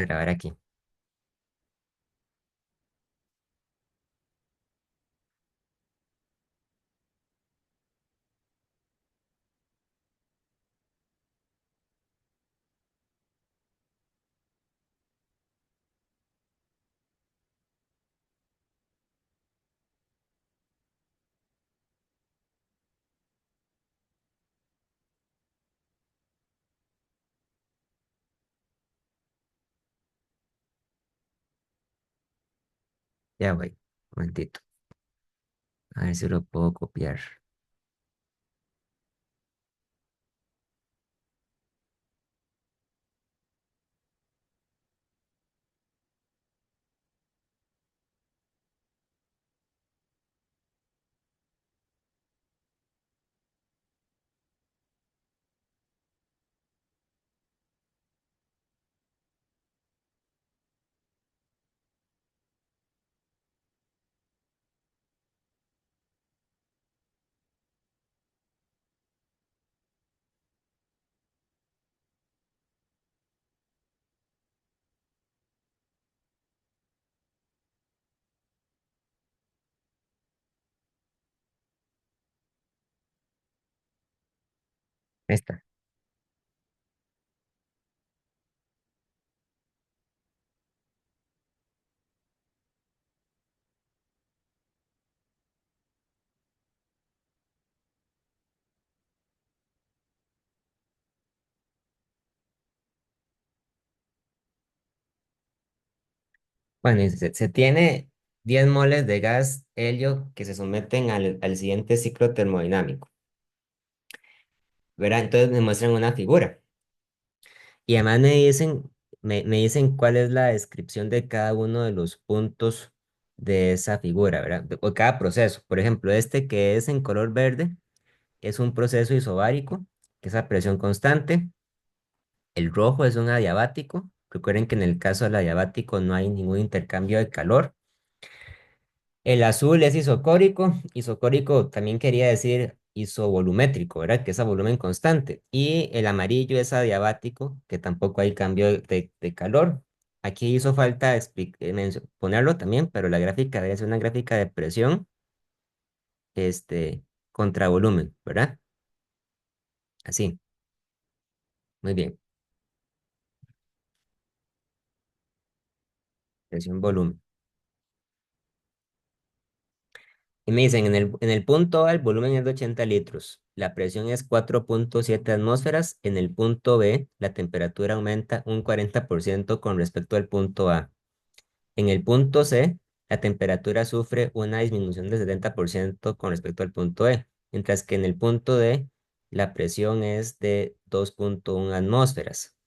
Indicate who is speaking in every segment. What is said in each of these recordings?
Speaker 1: grabar aquí. Ya voy. Un momentito. A ver si lo puedo copiar. Ahí está. Bueno, y se tiene 10 moles de gas helio que se someten al siguiente ciclo termodinámico. ¿Verdad? Entonces me muestran una figura. Y además me dicen cuál es la descripción de cada uno de los puntos de esa figura, ¿verdad? O cada proceso. Por ejemplo, este que es en color verde es un proceso isobárico, que es a presión constante. El rojo es un adiabático. Recuerden que en el caso del adiabático no hay ningún intercambio de calor. El azul es isocórico. Isocórico también quería decir isovolumétrico, ¿verdad? Que es a volumen constante. Y el amarillo es adiabático, que tampoco hay cambio de calor. Aquí hizo falta ponerlo también, pero la gráfica debe ser una gráfica de presión, este, contra volumen, ¿verdad? Así, muy bien. Presión volumen. Y me dicen, en el punto A el volumen es de 80 litros, la presión es 4,7 atmósferas, en el punto B la temperatura aumenta un 40% con respecto al punto A. En el punto C la temperatura sufre una disminución del 70% con respecto al punto E, mientras que en el punto D la presión es de 2,1 atmósferas.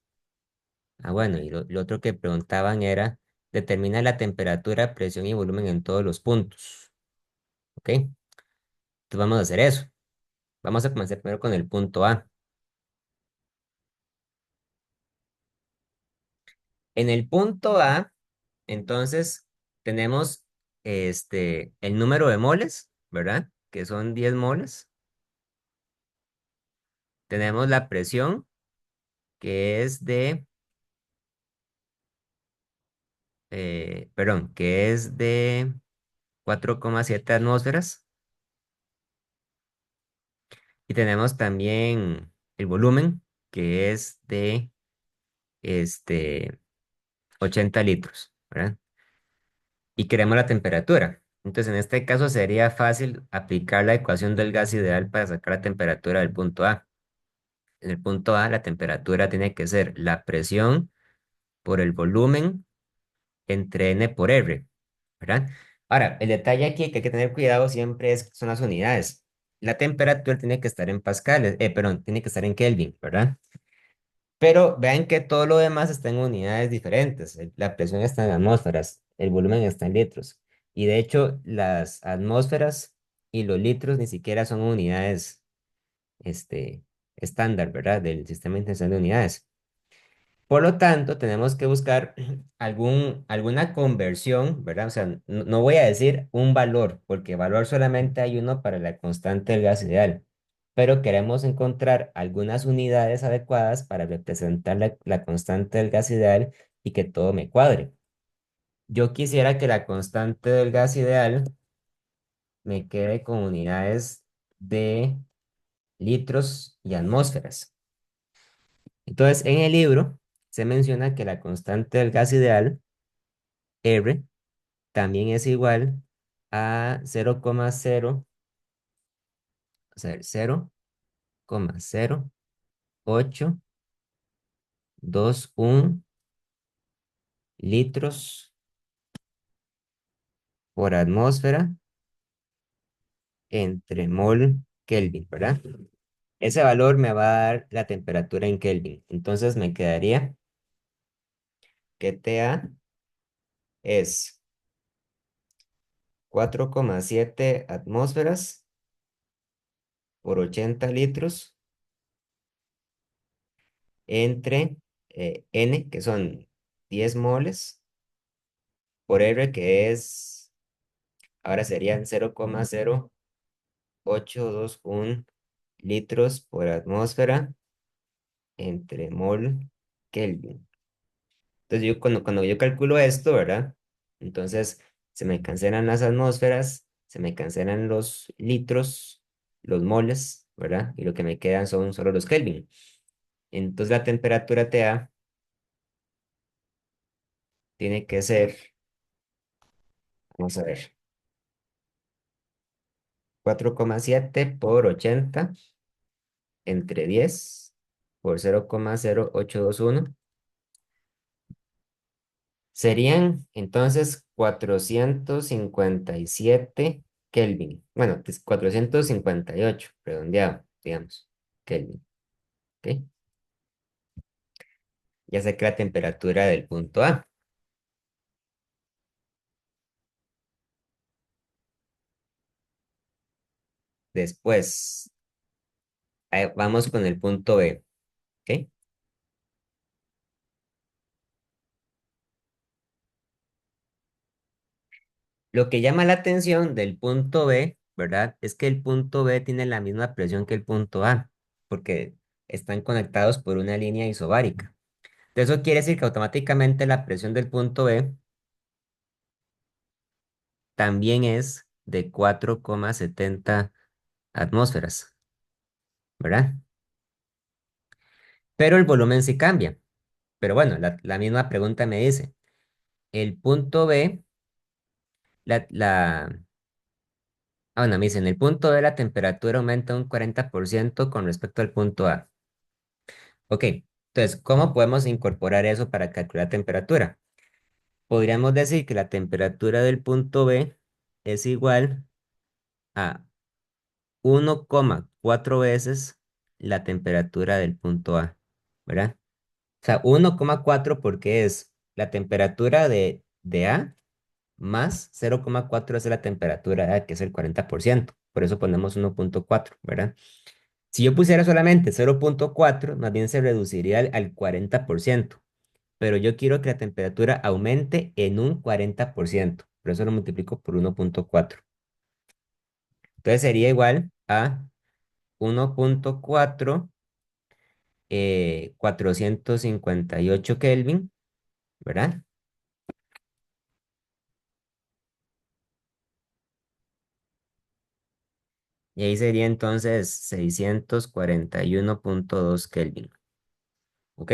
Speaker 1: Ah, bueno, y lo otro que preguntaban era, determina la temperatura, presión y volumen en todos los puntos. ¿Ok? Entonces vamos a hacer eso. Vamos a comenzar primero con el punto A. En el punto A, entonces, tenemos el número de moles, ¿verdad? Que son 10 moles. Tenemos la presión, que es de 4,7 atmósferas. Y tenemos también el volumen, que es de este, 80 litros, ¿verdad? Y queremos la temperatura. Entonces, en este caso sería fácil aplicar la ecuación del gas ideal para sacar la temperatura del punto A. En el punto A, la temperatura tiene que ser la presión por el volumen entre N por R, ¿verdad? Ahora, el detalle aquí que hay que tener cuidado siempre son las unidades. La temperatura tiene que estar en pascales, perdón, tiene que estar en Kelvin, ¿verdad? Pero vean que todo lo demás está en unidades diferentes. La presión está en atmósferas, el volumen está en litros. Y de hecho, las atmósferas y los litros ni siquiera son unidades este, estándar, ¿verdad? Del sistema internacional de unidades. Por lo tanto, tenemos que buscar alguna conversión, ¿verdad? O sea, no voy a decir un valor, porque valor solamente hay uno para la constante del gas ideal, pero queremos encontrar algunas unidades adecuadas para representar la constante del gas ideal y que todo me cuadre. Yo quisiera que la constante del gas ideal me quede con unidades de litros y atmósferas. Entonces, en el libro se menciona que la constante del gas ideal, R, también es igual a 0,0, o sea, 0,0821 litros por atmósfera entre mol Kelvin, ¿verdad? Ese valor me va a dar la temperatura en Kelvin. Entonces me quedaría que TA es 4,7 atmósferas por 80 litros entre N, que son 10 moles, por R, que es, ahora serían 0,0821 litros por atmósfera entre mol Kelvin. Entonces yo cuando yo calculo esto, ¿verdad? Entonces se me cancelan las atmósferas, se me cancelan los litros, los moles, ¿verdad? Y lo que me quedan son solo los Kelvin. Entonces la temperatura TA tiene que ser, vamos a ver, 4,7 por 80 entre 10 por 0,0821. Serían entonces 457 Kelvin. Bueno, es 458 redondeado, digamos, Kelvin. ¿Ok? Ya sé que la temperatura del punto A. Después, vamos con el punto B. ¿Ok? Lo que llama la atención del punto B, ¿verdad? Es que el punto B tiene la misma presión que el punto A, porque están conectados por una línea isobárica. Entonces, eso quiere decir que automáticamente la presión del punto B también es de 4,70 atmósferas, ¿verdad? Pero el volumen sí cambia. Pero bueno, la misma pregunta me dice, el punto B, la, la, bueno, me dice, en el punto B la temperatura aumenta un 40% con respecto al punto A. Ok, entonces, ¿cómo podemos incorporar eso para calcular temperatura? Podríamos decir que la temperatura del punto B es igual a 1,4 veces la temperatura del punto A, ¿verdad? O sea, 1,4 porque es la temperatura de A más 0,4 es la temperatura de A, que es el 40%. Por eso ponemos 1,4, ¿verdad? Si yo pusiera solamente 0,4, más bien se reduciría al 40%. Pero yo quiero que la temperatura aumente en un 40%. Por eso lo multiplico por 1,4. Entonces sería igual a 1,4 458 Kelvin, ¿verdad? Y ahí sería entonces 641,2 Kelvin. ¿Ok?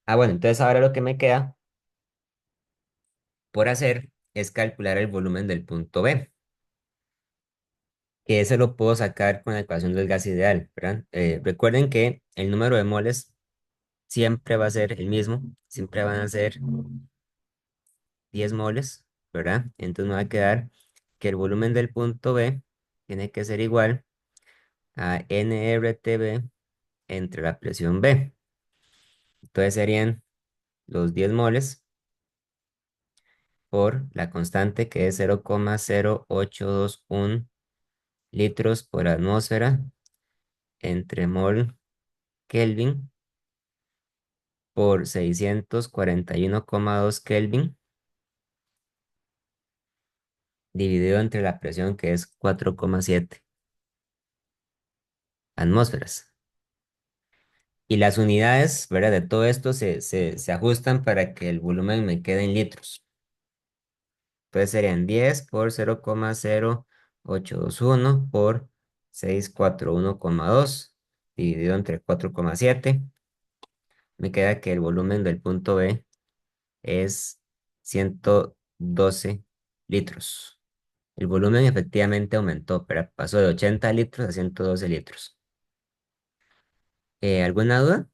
Speaker 1: Ah, bueno, entonces ahora lo que me queda por hacer es calcular el volumen del punto B, que ese lo puedo sacar con la ecuación del gas ideal, ¿verdad? Recuerden que el número de moles siempre va a ser el mismo, siempre van a ser 10 moles, ¿verdad? Entonces me va a quedar que el volumen del punto B tiene que ser igual a nRTB entre la presión B. Entonces serían los 10 moles por la constante que es 0,0821 litros por atmósfera entre mol Kelvin por 641,2 Kelvin dividido entre la presión que es 4,7 atmósferas. Y las unidades, ¿verdad? De todo esto se ajustan para que el volumen me quede en litros. Entonces serían 10 por 0,0821 por 641,2 dividido entre 4,7. Me queda que el volumen del punto B es 112 litros. El volumen efectivamente aumentó, pero pasó de 80 litros a 112 litros. ¿Alguna duda?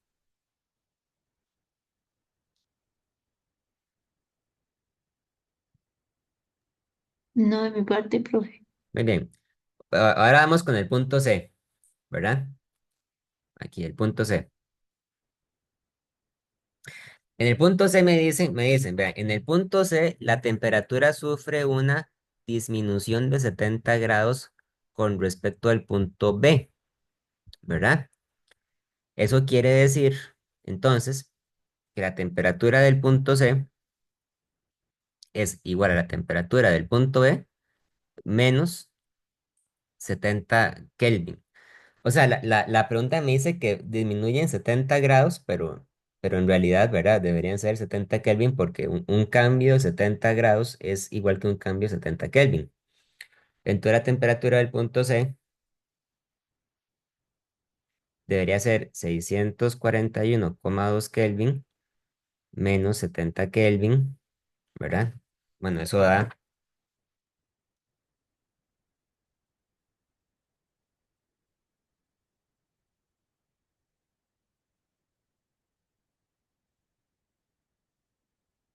Speaker 2: No de mi parte, profe.
Speaker 1: Muy bien. Ahora vamos con el punto C, ¿verdad? Aquí, el punto C. En el punto C me dicen, vean, en el punto C la temperatura sufre una disminución de 70 grados con respecto al punto B, ¿verdad? Eso quiere decir, entonces, que la temperatura del punto C es igual a la temperatura del punto B menos 70 Kelvin. O sea, la pregunta me dice que disminuye en 70 grados, pero en realidad, ¿verdad? Deberían ser 70 Kelvin porque un cambio de 70 grados es igual que un cambio de 70 Kelvin. Entonces la temperatura del punto C debería ser 641,2 Kelvin menos 70 Kelvin, ¿verdad? Bueno, eso da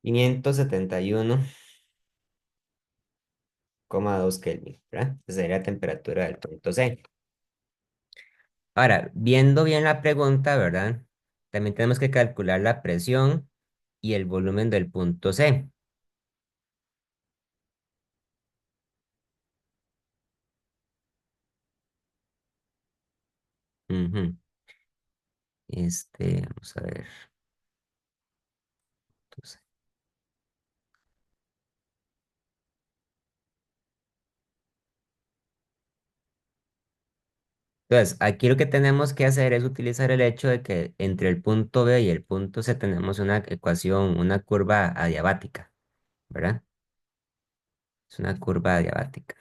Speaker 1: 571,2 Kelvin, ¿verdad? Esa sería la temperatura del punto C. Ahora, viendo bien la pregunta, ¿verdad? También tenemos que calcular la presión y el volumen del punto C. Ujú. Vamos a ver. Entonces, aquí lo que tenemos que hacer es utilizar el hecho de que entre el punto B y el punto C tenemos una ecuación, una curva adiabática, ¿verdad? Es una curva adiabática.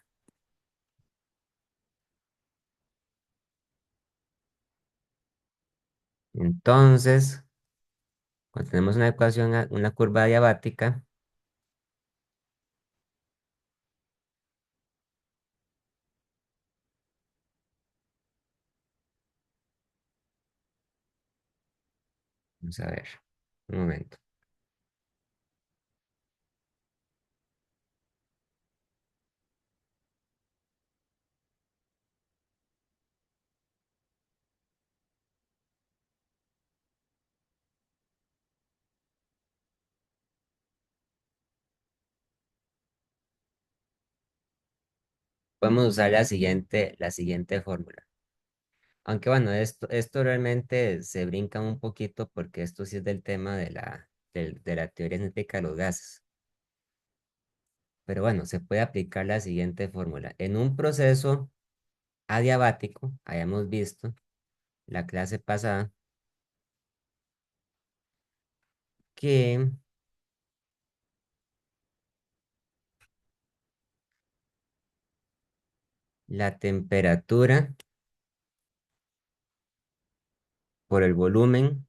Speaker 1: Entonces, cuando tenemos una ecuación, una curva adiabática, vamos a ver, un momento. Podemos usar la siguiente fórmula. Aunque bueno, esto realmente se brinca un poquito porque esto sí es del tema de la teoría científica de los gases. Pero bueno, se puede aplicar la siguiente fórmula. En un proceso adiabático, hayamos visto la clase pasada que la temperatura por el volumen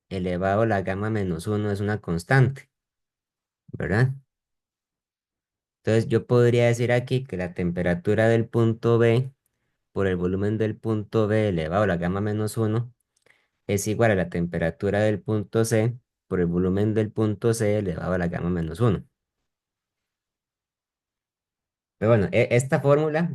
Speaker 1: elevado a la gamma menos uno es una constante, ¿verdad? Entonces yo podría decir aquí que la temperatura del punto B por el volumen del punto B elevado a la gamma menos uno es igual a la temperatura del punto C por el volumen del punto C elevado a la gamma menos uno. Pero bueno, esta fórmula,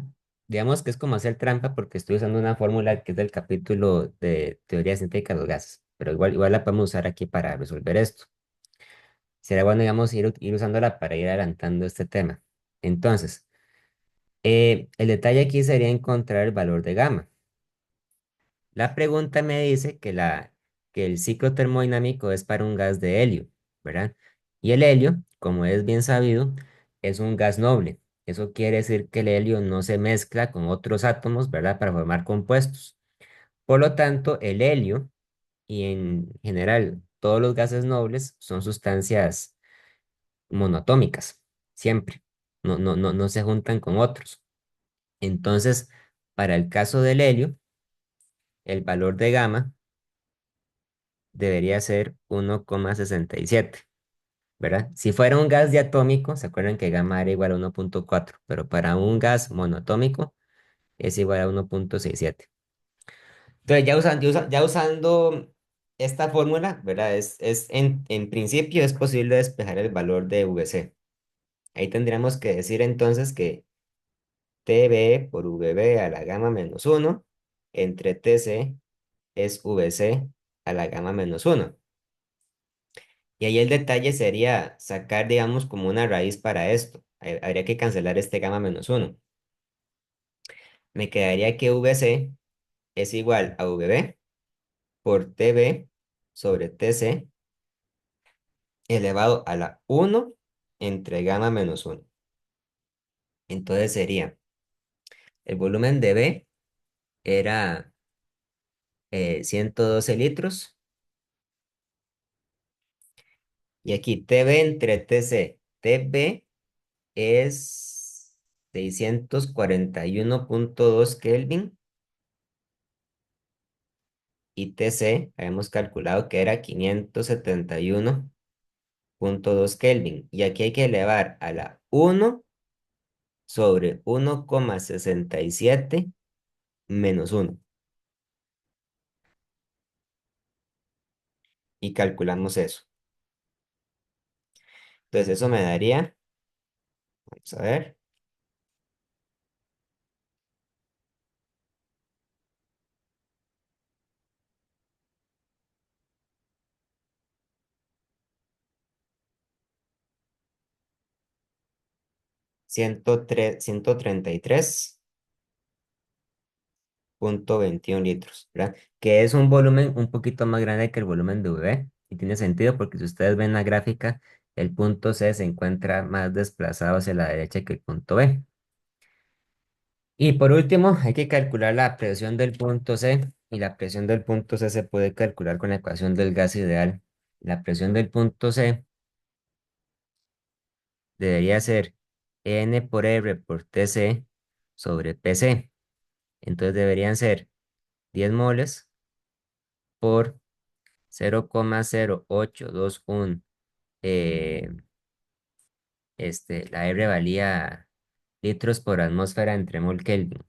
Speaker 1: digamos que es como hacer trampa porque estoy usando una fórmula que es del capítulo de teoría científica de los gases, pero igual la podemos usar aquí para resolver esto. Será bueno, digamos, ir usándola para ir adelantando este tema. Entonces, el detalle aquí sería encontrar el valor de gamma. La pregunta me dice que el ciclo termodinámico es para un gas de helio, ¿verdad? Y el helio, como es bien sabido, es un gas noble. Eso quiere decir que el helio no se mezcla con otros átomos, ¿verdad? Para formar compuestos. Por lo tanto, el helio y en general todos los gases nobles son sustancias monoatómicas, siempre. No se juntan con otros. Entonces, para el caso del helio, el valor de gamma debería ser 1,67, ¿verdad? Si fuera un gas diatómico, se acuerdan que gamma era igual a 1,4, pero para un gas monoatómico es igual a 1,67. Entonces, ya usando esta fórmula, ¿verdad? En principio es posible despejar el valor de VC. Ahí tendríamos que decir entonces que TB por VB a la gamma menos uno entre TC es VC a la gamma menos uno. Y ahí el detalle sería sacar, digamos, como una raíz para esto. Habría que cancelar este gamma menos uno. Me quedaría que VC es igual a VB por TB sobre TC elevado a la uno entre gamma menos uno. Entonces sería, el volumen de B era 112 litros. Y aquí TB entre TC. TB es 641,2 Kelvin y TC habíamos calculado que era 571,2 Kelvin. Y aquí hay que elevar a la uno sobre 1,67 menos uno. Y calculamos eso. Entonces eso me daría, vamos a ver, 103, 133,21 litros, ¿verdad? Que es un volumen un poquito más grande que el volumen de V. Y tiene sentido porque si ustedes ven la gráfica, el punto C se encuentra más desplazado hacia la derecha que el punto B. Y por último, hay que calcular la presión del punto C. Y la presión del punto C se puede calcular con la ecuación del gas ideal. La presión del punto C debería ser N por R por TC sobre PC. Entonces deberían ser 10 moles por 0,0821. eh, la R valía litros por atmósfera entre mol Kelvin.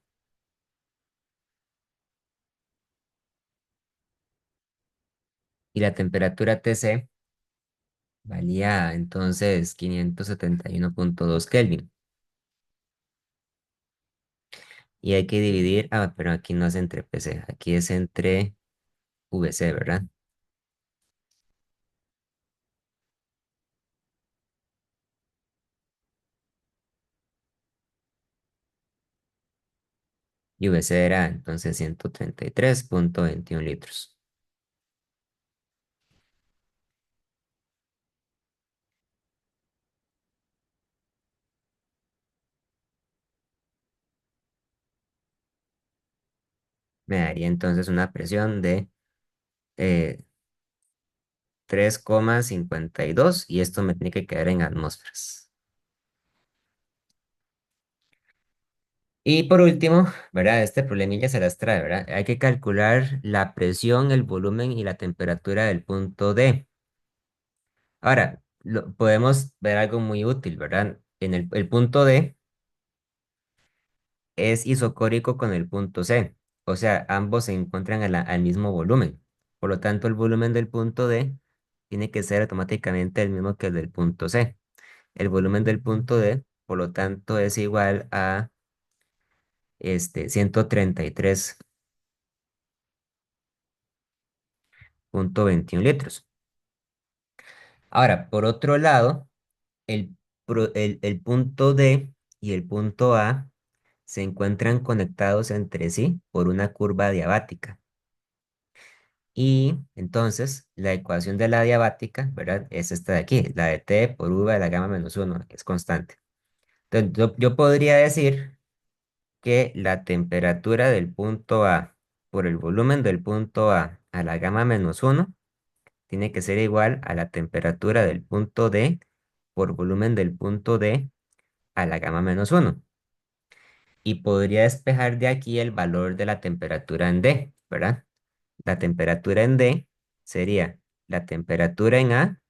Speaker 1: Y la temperatura TC valía entonces 571,2 Kelvin. Y hay que dividir, pero aquí no es entre PC, aquí es entre VC, ¿verdad? Y VC era entonces 133,21 litros. Me daría entonces una presión de eh, 3,52 y esto me tiene que quedar en atmósferas. Y por último, ¿verdad? Este problemilla se las trae, ¿verdad? Hay que calcular la presión, el volumen y la temperatura del punto D. Ahora, podemos ver algo muy útil, ¿verdad? En el punto D es isocórico con el punto C, o sea, ambos se encuentran al mismo volumen. Por lo tanto, el volumen del punto D tiene que ser automáticamente el mismo que el del punto C. El volumen del punto D, por lo tanto, es igual a 133,21 litros. Ahora, por otro lado, el punto D y el punto A se encuentran conectados entre sí por una curva diabática. Y entonces la ecuación de la diabática, ¿verdad? Es esta de aquí, la de T por V de la gamma menos uno, es constante. Entonces yo podría decir que la temperatura del punto A por el volumen del punto A a la gamma menos uno tiene que ser igual a la temperatura del punto D por volumen del punto D a la gamma menos uno. Y podría despejar de aquí el valor de la temperatura en D, ¿verdad? La temperatura en D sería la temperatura en A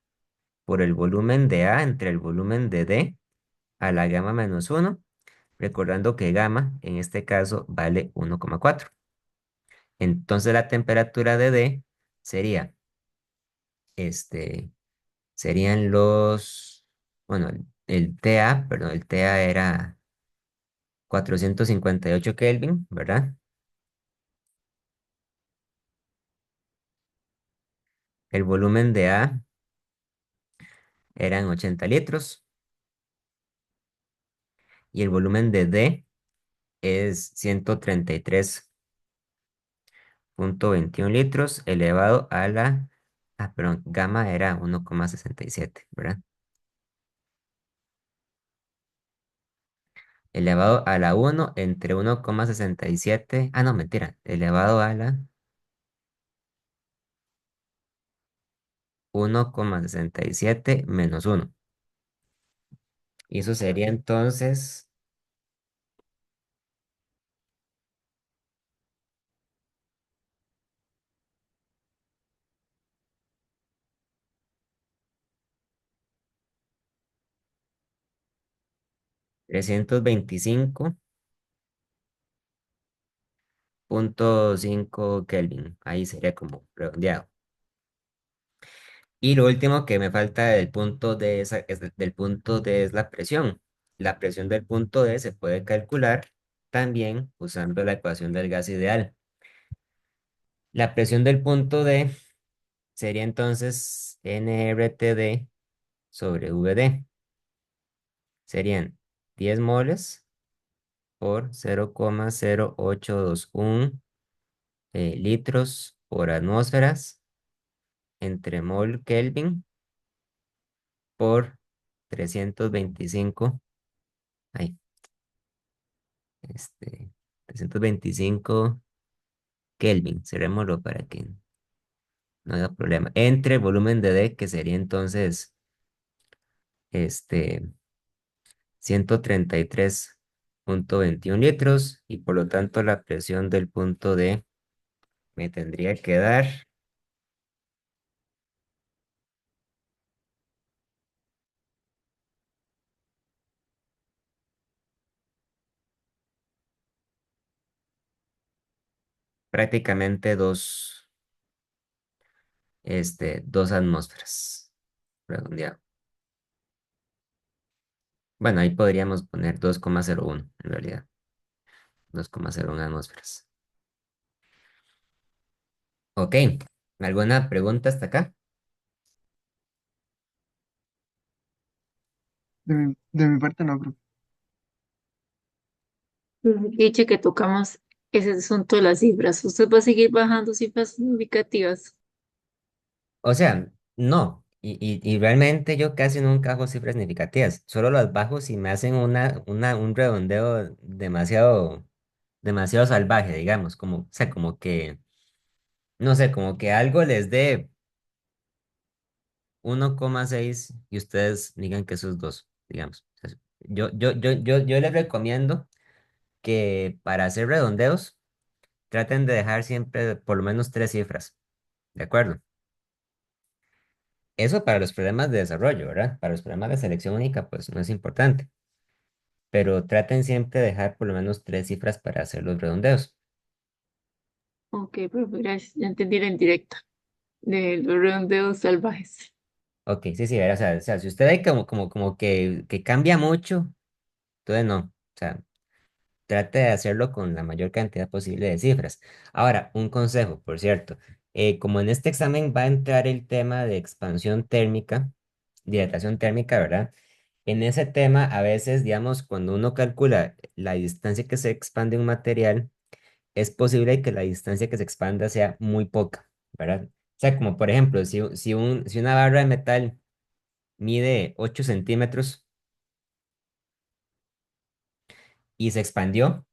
Speaker 1: por el volumen de A entre el volumen de D a la gamma menos uno, recordando que gamma en este caso vale 1,4. Entonces la temperatura de D sería, este, serían bueno, el TA, perdón, el TA era 458 Kelvin, ¿verdad? El volumen de A eran 80 litros y el volumen de D es 133,21 litros elevado a perdón, gamma era 1,67, ¿verdad? Elevado a la uno entre 1,67, no, mentira, elevado a la 1,67 menos uno. Y eso sería entonces 325,5 Kelvin. Ahí sería como redondeado. Y lo último que me falta del punto D del punto D es la presión. La presión del punto D se puede calcular también usando la ecuación del gas ideal. La presión del punto D sería entonces nRTD sobre VD. Serían 10 moles por 0,0821 litros por atmósferas entre mol Kelvin por 325, ay, 325 Kelvin, cerrémoslo para que no haya problema, entre volumen de D, que sería entonces este 133,21 litros, y por lo tanto la presión del punto D me tendría que dar prácticamente dos atmósferas, redondeado. Bueno, ahí podríamos poner 2,01 en realidad, 2,01 atmósferas. Ok, ¿alguna pregunta hasta acá?
Speaker 3: De mi parte no, profe.
Speaker 2: Dice que tocamos ese asunto de las cifras. ¿Usted va a seguir bajando cifras significativas?
Speaker 1: O sea, no. Y realmente yo casi nunca hago cifras significativas. Solo las bajo si me hacen un redondeo demasiado salvaje, digamos. O sea, como que, no sé, como que algo les dé 1,6 y ustedes digan que eso es 2, digamos. O sea, yo les recomiendo que para hacer redondeos traten de dejar siempre por lo menos tres cifras. ¿De acuerdo? Eso para los problemas de desarrollo, ¿verdad? Para los problemas de selección única, pues no es importante. Pero traten siempre de dejar por lo menos tres cifras para hacer los redondeos.
Speaker 2: Ok, profe, gracias. Ya entendí la indirecta de los redondeos salvajes.
Speaker 1: Ok, sí, sí, ¿verdad? O sea, si usted ve como que cambia mucho, entonces no. O sea, trate de hacerlo con la mayor cantidad posible de cifras. Ahora, un consejo, por cierto. Como en este examen va a entrar el tema de expansión térmica, dilatación térmica, ¿verdad? En ese tema, a veces, digamos, cuando uno calcula la distancia que se expande un material, es posible que la distancia que se expanda sea muy poca, ¿verdad? O sea, como por ejemplo, si una barra de metal mide 8 centímetros y se expandió,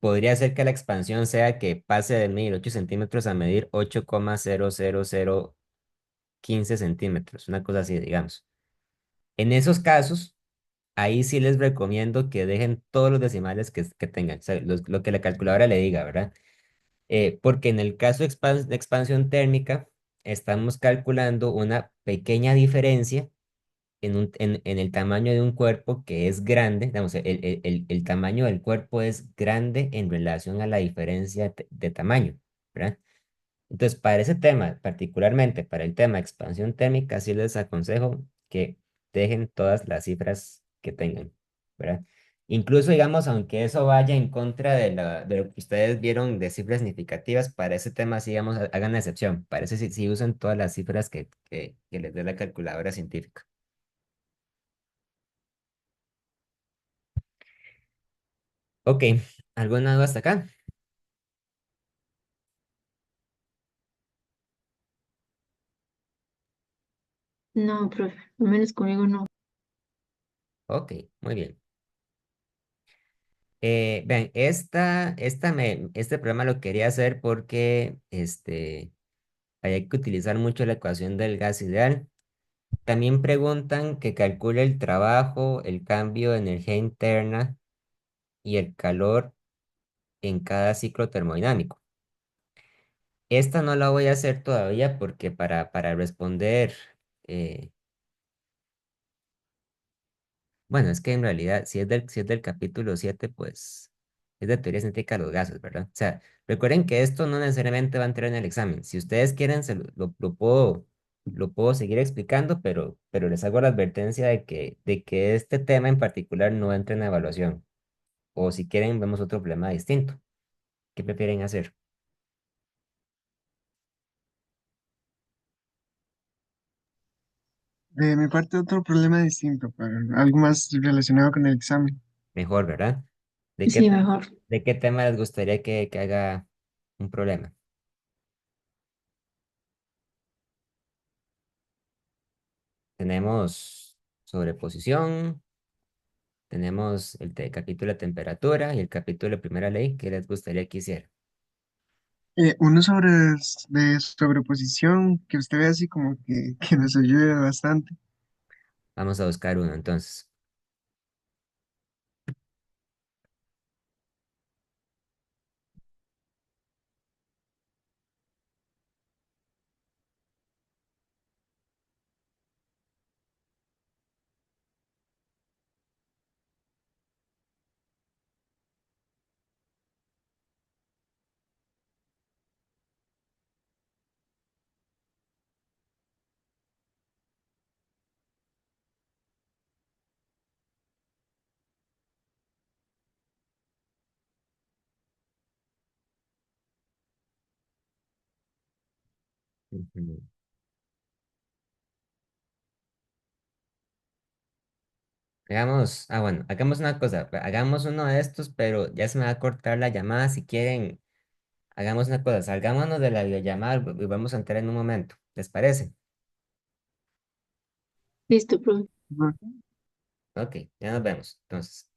Speaker 1: podría ser que la expansión sea que pase de medir 8 centímetros a medir 8,00015 centímetros, una cosa así, digamos. En esos casos, ahí sí les recomiendo que dejen todos los decimales que tengan, o sea, lo que la calculadora le diga, ¿verdad? Porque en el caso de expansión térmica, estamos calculando una pequeña diferencia en el tamaño de un cuerpo que es grande, digamos, el tamaño del cuerpo es grande en relación a la diferencia de tamaño, ¿verdad? Entonces, para ese tema, particularmente para el tema de expansión térmica, sí les aconsejo que dejen todas las cifras que tengan, ¿verdad? Incluso, digamos, aunque eso vaya en contra de lo que ustedes vieron de cifras significativas, para ese tema sí, digamos, hagan la excepción. Para ese sí, sí usen todas las cifras que les dé la calculadora científica. Ok, ¿alguna duda hasta acá?
Speaker 2: No, profe, al menos conmigo no.
Speaker 1: Ok, muy bien. Vean, este programa lo quería hacer porque hay que utilizar mucho la ecuación del gas ideal. También preguntan que calcule el trabajo, el cambio de energía interna y el calor en cada ciclo termodinámico. Esta no la voy a hacer todavía porque para responder, eh, bueno, es que en realidad, si es del capítulo 7 pues es de teoría científica de los gases, ¿verdad? O sea, recuerden que esto no necesariamente va a entrar en el examen. Si ustedes quieren, lo puedo seguir explicando, pero les hago la advertencia de que este tema en particular no entra en la evaluación. O si quieren, vemos otro problema distinto. ¿Qué prefieren hacer?
Speaker 3: De mi parte, otro problema distinto, para algo más relacionado con el examen.
Speaker 1: Mejor, ¿verdad? ¿De qué,
Speaker 2: Sí,
Speaker 1: te-
Speaker 2: mejor.
Speaker 1: de qué tema les gustaría que haga un problema? Tenemos sobreposición. Tenemos capítulo de temperatura y el capítulo de primera ley. ¿Qué les gustaría que hiciera?
Speaker 3: Uno de sobreposición que usted ve así como que nos ayude bastante.
Speaker 1: Vamos a buscar uno entonces. Ujú. Bueno, hagamos una cosa. Hagamos uno de estos, pero ya se me va a cortar la llamada. Si quieren, hagamos una cosa. Salgámonos de la videollamada y vamos a entrar en un momento. ¿Les parece?
Speaker 2: Listo, profe.
Speaker 1: Ok, ya nos vemos. Entonces.